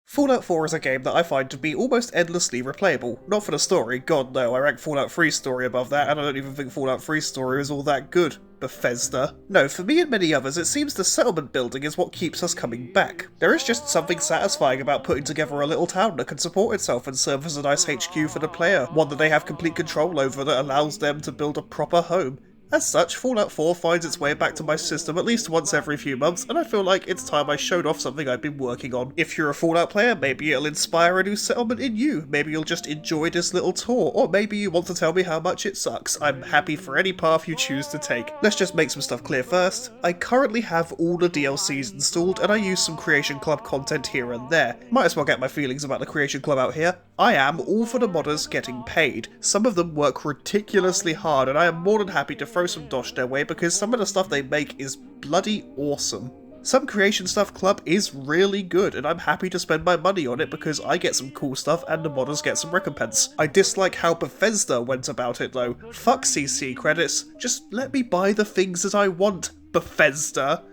Fallout 4 is a game that I find to be almost endlessly replayable. Not for the story, god no, I rank Fallout 3's story above that, and I don't even think Fallout 3's story is all that good. Bethesda. No, for me and many others, it seems the settlement building is what keeps us coming back. There is just something satisfying about putting together a little town that can support itself and serve as a nice HQ for the player, one that they have complete control over that allows them to build a proper home. As such, Fallout 4 finds its way back to my system at least once every few months, and I feel like it's time I showed off something I've been working on. If you're a Fallout player, maybe it'll inspire a new settlement in you, maybe you'll just enjoy this little tour, or maybe you want to tell me how much it sucks. I'm happy for any path you choose to take. Let's just make some stuff clear first. I currently have all the DLCs installed, and I use some Creation Club content here and there. Might as well get my feelings about the Creation Club out here. I am all for the modders getting paid. Some of them work ridiculously hard, and I am more than happy to throw some dosh their way because some of the stuff they make is bloody awesome. Some Creation Stuff Club is really good, and I'm happy to spend my money on it because I get some cool stuff and the modders get some recompense. I dislike how Bethesda went about it though. Fuck CC credits, just let me buy the things that I want, Bethesda.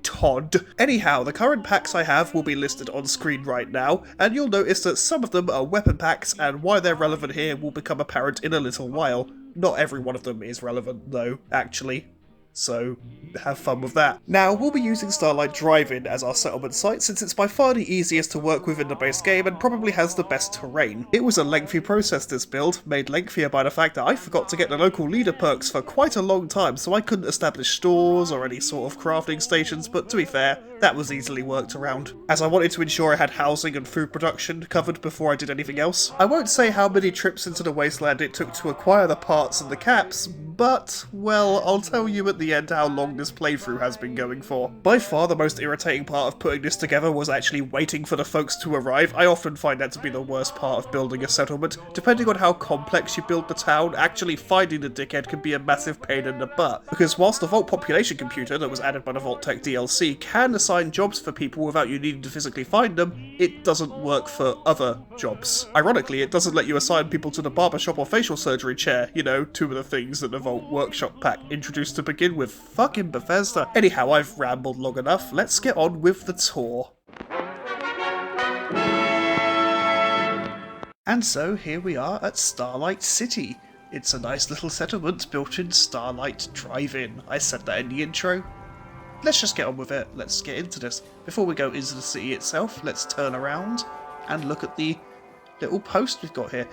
Todd. Anyhow, the current packs I have will be listed on screen right now, and you'll notice that some of them are weapon packs, and why they're relevant here will become apparent in a little while. Not every one of them is relevant, though, actually. So, have fun with that. Now, we'll be using Starlight Drive-In as our settlement site since it's by far the easiest to work with in the base game and probably has the best terrain. It was a lengthy process this build, made lengthier by the fact that I forgot to get the local leader perks for quite a long time, so I couldn't establish stores or any sort of crafting stations, but to be fair, that was easily worked around, as I wanted to ensure I had housing and food production covered before I did anything else. I won't say how many trips into the wasteland it took to acquire the parts and the caps, but, well, I'll tell you at the end how long this playthrough has been going for. By far the most irritating part of putting this together was actually waiting for the folks to arrive. I often find that to be the worst part of building a settlement. Depending on how complex you build the town, actually finding the dickhead can be a massive pain in the butt, because whilst the Vault population computer that was added by the Vault Tech DLC can assign jobs for people without you needing to physically find them, it doesn't work for other jobs. Ironically, it doesn't let you assign people to the barbershop or facial surgery chair, you know, two of the things that the Vault Workshop pack introduced to begin with. Fucking Bethesda. Anyhow, I've rambled long enough, let's get on with the tour. And so here we are at Starlight City. It's a nice little settlement built in Starlight Drive-In. I said that in the intro. Let's just get on with it, let's get into this. Before we go into the city itself, let's turn around and look at the little post we've got here.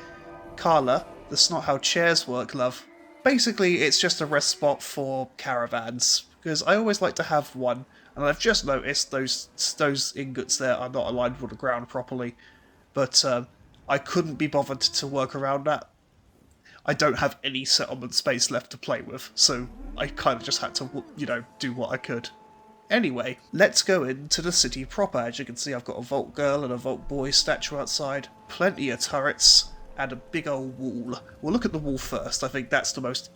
Carla, that's not how chairs work, love. Basically, it's just a rest spot for caravans, because I always like to have one, and I've just noticed those ingots there are not aligned with the ground properly, but I couldn't be bothered to work around that. I don't have any settlement space left to play with, so I kind of just had to, you know, do what I could. Anyway, let's go into the city proper. As you can see, I've got a Vault Girl and a Vault Boy statue outside, plenty of turrets, and a big old wall. We'll look at the wall first. I think that's the most...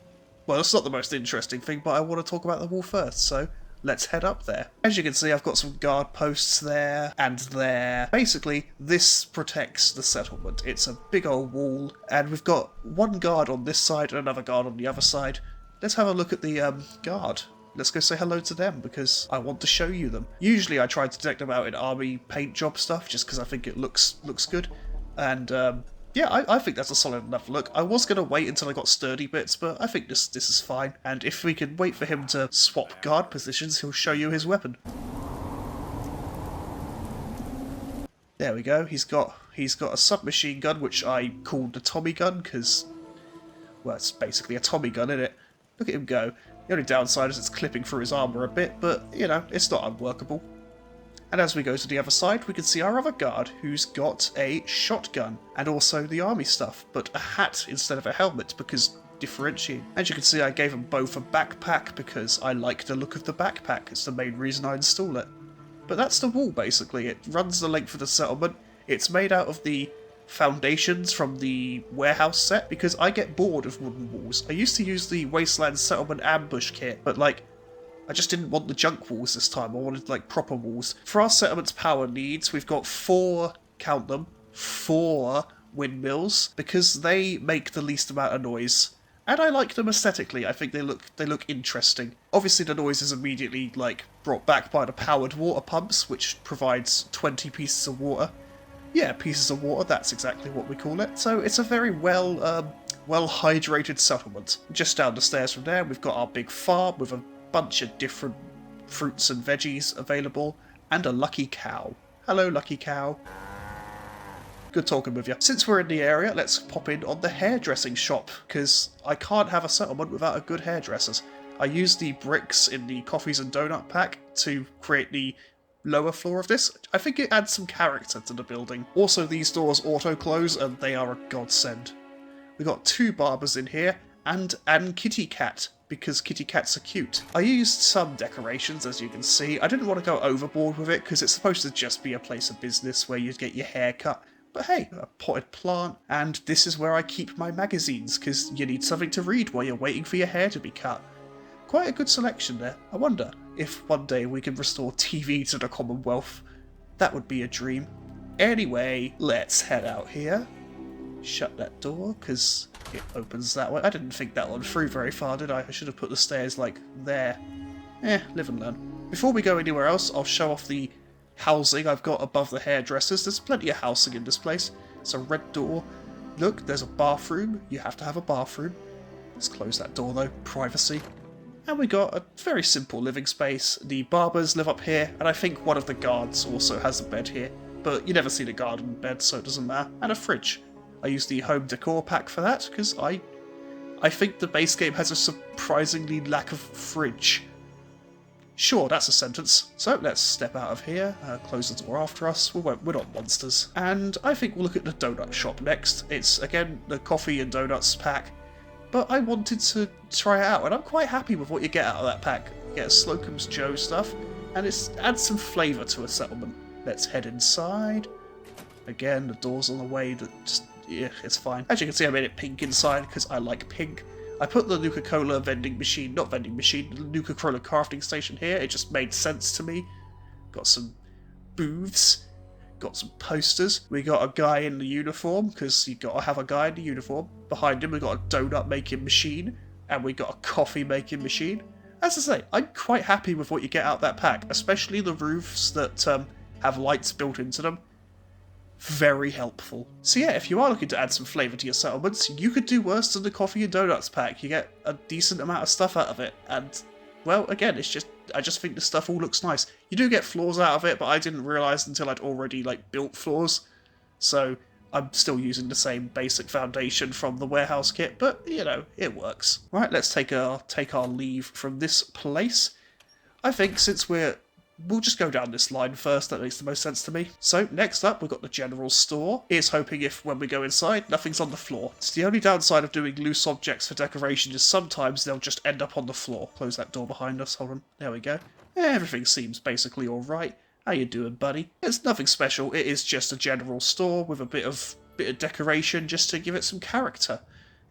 well, it's not the most interesting thing, but I want to talk about the wall first, so let's head up there. As you can see, I've got some guard posts there and there. Basically, this protects the settlement. It's a big old wall, and we've got one guard on this side and another guard on the other side. Let's have a look at the guard. Let's go say hello to them, because I want to show you them. Usually I try to deck them out in army paint job stuff, just because I think it looks good. And, yeah, I think that's a solid enough look. I was going to wait until I got sturdy bits, but I think this is fine. And if we can wait for him to swap guard positions, he'll show you his weapon. There we go. He's got a submachine gun, which I called the Tommy gun, because, well, it's basically a Tommy gun, isn't it? Look at him go. The only downside is it's clipping through his armour a bit, but, you know, it's not unworkable. And as we go to the other side, we can see our other guard, who's got a shotgun, and also the army stuff, but a hat instead of a helmet, because differentiating. As you can see, I gave them both a backpack, because I like the look of the backpack. It's the main reason I install it. But that's the wall, basically. It runs the length of the settlement. It's made out of the foundations from the warehouse set, because I get bored of wooden walls. I used to use the Wasteland Settlement Ambush kit, but, like, I just didn't want the junk walls this time. I wanted, like, proper walls. For our settlement's power needs, we've got 4, count them, 4 windmills, because they make the least amount of noise. And I like them aesthetically. I think they look interesting. Obviously the noise is immediately, like, brought back by the powered water pumps, which provides 20 pieces of water. Yeah, pieces of water, that's exactly what we call it. So it's a very well hydrated settlement. Just down the stairs from there, we've got our big farm with a bunch of different fruits and veggies available, and a lucky cow. Hello, lucky cow. Good talking with you. Since we're in the area, let's pop in on the hairdressing shop, because I can't have a settlement without a good hairdressers. I used the bricks in the coffees and donut pack to create the lower floor of this. I think it adds some character to the building. Also, these doors auto-close, and they are a godsend. We got 2 barbers in here, and kitty cat, because kitty cats are cute. I used some decorations, as you can see. I didn't want to go overboard with it, because it's supposed to just be a place of business where you get your hair cut. But hey, a potted plant, and this is where I keep my magazines, because you need something to read while you're waiting for your hair to be cut. Quite a good selection there. I wonder if one day we can restore TV to the Commonwealth. That would be a dream. Anyway, let's head out here. Shut that door, because it opens that way. I didn't think that one through very far, did I? I should have put the stairs, like, there. Live and learn. Before we go anywhere else, I'll show off the housing I've got above the hairdressers. There's plenty of housing in this place. It's a red door. Look, there's a bathroom. You have to have a bathroom. Let's close that door, though. Privacy. And we got a very simple living space. The barbers live up here, and I think one of the guards also has a bed here. But you never see the guard in bed, so it doesn't matter. And a fridge. I used the home decor pack for that, because I think the base game has a surprisingly lack of fridge. Sure, that's a sentence. So let's step out of here, close the door after us. We're not monsters. And I think we'll look at the donut shop next. It's, again, the coffee and donuts pack. But I wanted to try it out, and I'm quite happy with what you get out of that pack. You get Slocum's Joe stuff, and it adds some flavour to a settlement. Let's head inside. Again, the door's on the way, yeah, it's fine. As you can see, I made it pink inside, because I like pink. I put the Nuka-Cola the Nuka-Cola crafting station here. It just made sense to me. Got some booths. Got some posters. We got a guy in the uniform, because you got to have a guy in the uniform. Behind him we got a donut making machine, and we got a coffee making machine. As I say, I'm quite happy with what you get out of that pack, especially the roofs that have lights built into them. Very helpful. So yeah, if you are looking to add some flavour to your settlements, you could do worse than the coffee and donuts pack. You get a decent amount of stuff out of it, and well, again, I just think the stuff all looks nice. You do get floors out of it, but I didn't realise until I'd already built floors. So I'm still using the same basic foundation from the warehouse kit, but you know, it works. Right, let's take our leave from this place. I think since we'll just go down this line first, that makes the most sense to me. So, next up, we've got the general store. Here's hoping if, when we go inside, nothing's on the floor. It's the only downside of doing loose objects for decoration is sometimes they'll just end up on the floor. Close that door behind us, hold on. There we go. Everything seems basically alright. How you doing, buddy? It's nothing special, it is just a general store with a bit of decoration just to give it some character.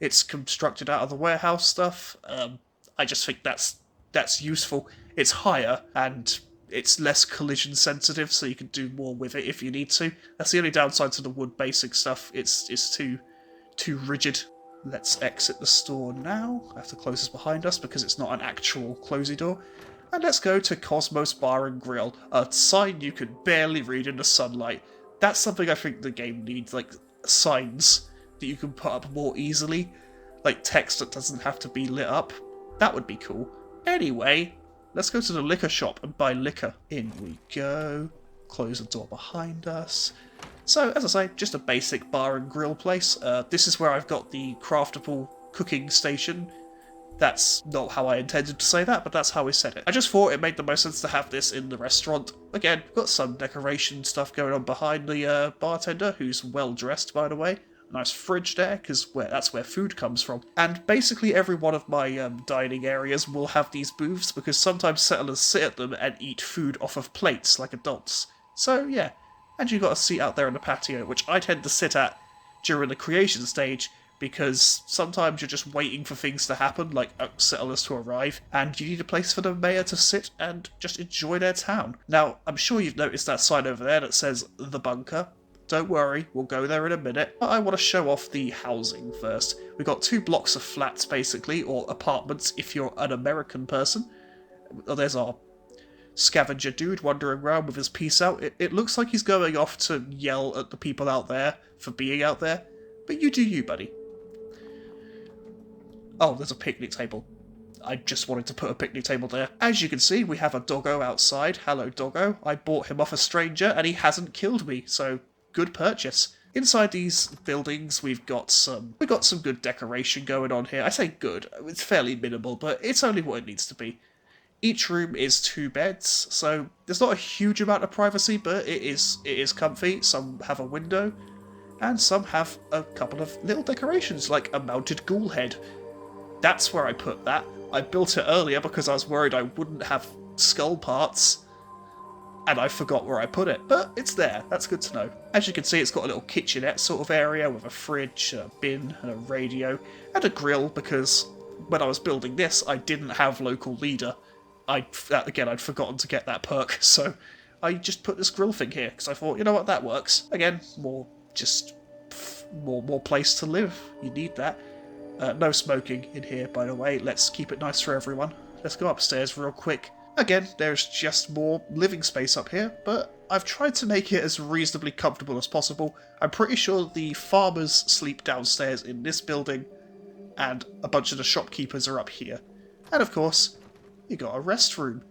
It's constructed out of the warehouse stuff. I just think that's useful. It's higher, and it's less collision sensitive, so you can do more with it if you need to. That's the only downside to the wood basic stuff. It's too rigid. Let's exit the store now. I have to close this behind us because it's not an actual closey door. And let's go to Cosmos Bar and Grill, a sign you can barely read in the sunlight. That's something I think the game needs, signs that you can put up more easily. Like text that doesn't have to be lit up. That would be cool. Anyway, let's go to the liquor shop and buy liquor. In we go. Close the door behind us. So, as I say, just a basic bar and grill place. This is where I've got the craftable cooking station. That's not how I intended to say that, but that's how we said it. I just thought it made the most sense to have this in the restaurant. Again, got some decoration stuff going on behind the bartender, who's well dressed, by the way. A nice fridge there, because that's where food comes from. And basically every one of my dining areas will have these booths, because sometimes settlers sit at them and eat food off of plates like adults. So yeah, and you've got a seat out there on the patio, which I tend to sit at during the creation stage, because sometimes you're just waiting for things to happen, like settlers to arrive, and you need a place for the mayor to sit and just enjoy their town. Now, I'm sure you've noticed that sign over there that says The Bunker. Don't worry, we'll go there in a minute. But I want to show off the housing first. We've got 2 blocks of flats, basically, or apartments if you're an American person. Oh, there's our scavenger dude wandering around with his piece out. It looks like he's going off to yell at the people out there for being out there. But you do you, buddy. Oh, there's a picnic table. I just wanted to put a picnic table there. As you can see, we have a doggo outside. Hello, doggo. I bought him off a stranger, and he hasn't killed me, so good purchase. Inside these buildings, we've got some good decoration going on here. I say good, it's fairly minimal, but it's only what it needs to be. Each room is 2 beds, so there's not a huge amount of privacy, but it is comfy. Some have a window, and some have a couple of little decorations, like a mounted ghoul head. That's where I put that. I built it earlier because I was worried I wouldn't have skull parts, and I forgot where I put it, but it's there. That's good to know. As you can see, it's got a little kitchenette sort of area with a fridge, a bin, and a radio, and a grill, because when I was building this, I didn't have local leader. I'd forgotten to get that perk, so I just put this grill thing here, because I thought, you know what, that works. Again, more place to live. You need that. No smoking in here, by the way. Let's keep it nice for everyone. Let's go upstairs real quick. Again, there's just more living space up here, but I've tried to make it as reasonably comfortable as possible. I'm pretty sure the farmers sleep downstairs in this building, and a bunch of the shopkeepers are up here. And of course, you got a restroom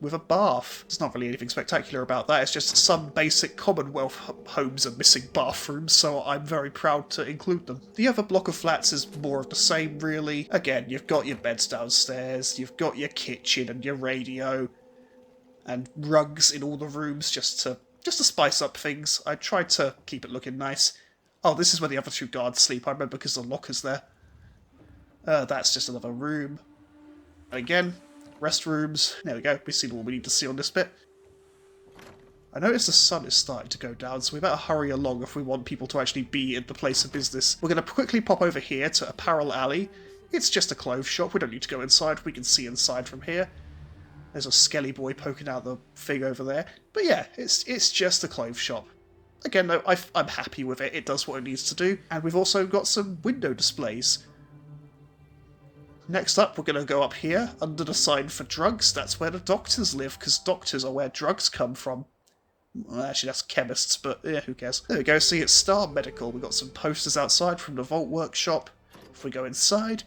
with a bath. There's not really anything spectacular about that, it's just some basic Commonwealth homes are missing bathrooms, so I'm very proud to include them. The other block of flats is more of the same, really. Again, you've got your beds downstairs, you've got your kitchen and your radio, and rugs in all the rooms just to spice up things. I tried to keep it looking nice. Oh, this is where the other 2 guards sleep, I remember, because the locker's there. That's just another room. Again, restrooms. There we go, we've seen all we need to see on this bit. I notice the sun is starting to go down, so we better hurry along if we want people to actually be in the place of business. We're going to quickly pop over here to Apparel Alley. It's just a clothes shop, we don't need to go inside, we can see inside from here. There's a skelly boy poking out the thing over there. But yeah, it's just a clothes shop. Again though, I'm happy with it, it does what it needs to do. And we've also got some window displays. Next up, we're going to go up here, under the sign for drugs. That's where the doctors live, because doctors are where drugs come from. Well, actually, that's chemists, but yeah, who cares? There we go, see, it's Star Medical. We've got some posters outside from the Vault Workshop. If we go inside,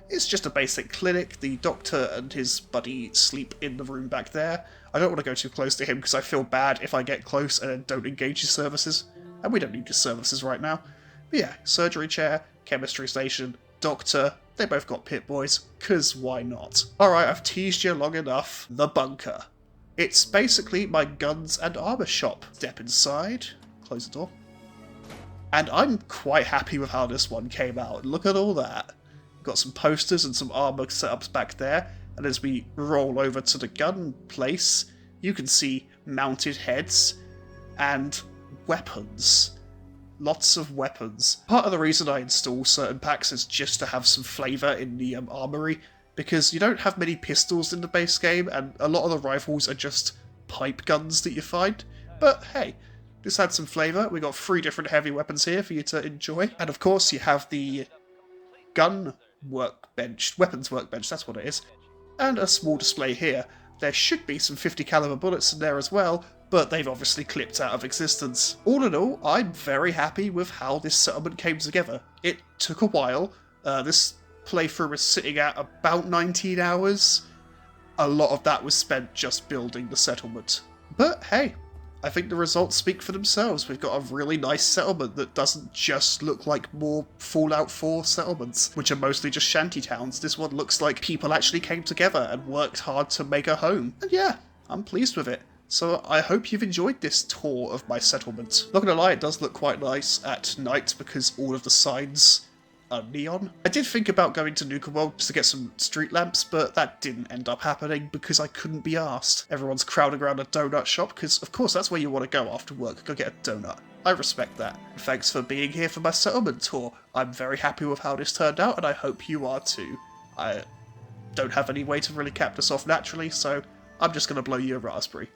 it's just a basic clinic. The doctor and his buddy sleep in the room back there. I don't want to go too close to him, because I feel bad if I get close and then don't engage his services. And we don't need his services right now. But yeah, surgery chair, chemistry station, doctor. They both got pit boys, cause why not? Alright, I've teased you long enough. The bunker. It's basically my guns and armor shop. Step inside, close the door. And I'm quite happy with how this one came out. Look at all that. Got some posters and some armor setups back there, and as we roll over to the gun place, you can see mounted heads and weapons. Lots of weapons. Part of the reason I install certain packs is just to have some flavour in the armoury, because you don't have many pistols in the base game, and a lot of the rifles are just pipe guns that you find. But hey, this had some flavour. We got 3 different heavy weapons here for you to enjoy. And of course you have the gun workbench, weapons workbench, that's what it is. And a small display here. There should be some 50 caliber bullets in there as well, but they've obviously clipped out of existence. All in all, I'm very happy with how this settlement came together. It took a while. This playthrough is sitting at about 19 hours. A lot of that was spent just building the settlement. But hey, I think the results speak for themselves. We've got a really nice settlement that doesn't just look like more Fallout 4 settlements, which are mostly just shanty towns. This one looks like people actually came together and worked hard to make a home. And yeah, I'm pleased with it. So I hope you've enjoyed this tour of my settlement. Not gonna lie, it does look quite nice at night because all of the signs are neon. I did think about going to Nuka World just to get some street lamps, but that didn't end up happening because I couldn't be arsed. Everyone's crowding around a donut shop because of course that's where you want to go after work, go get a donut. I respect that. Thanks for being here for my settlement tour. I'm very happy with how this turned out and I hope you are too. I don't have any way to really cap this off naturally, so I'm just gonna blow you a raspberry.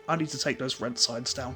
I need to take those rent signs down.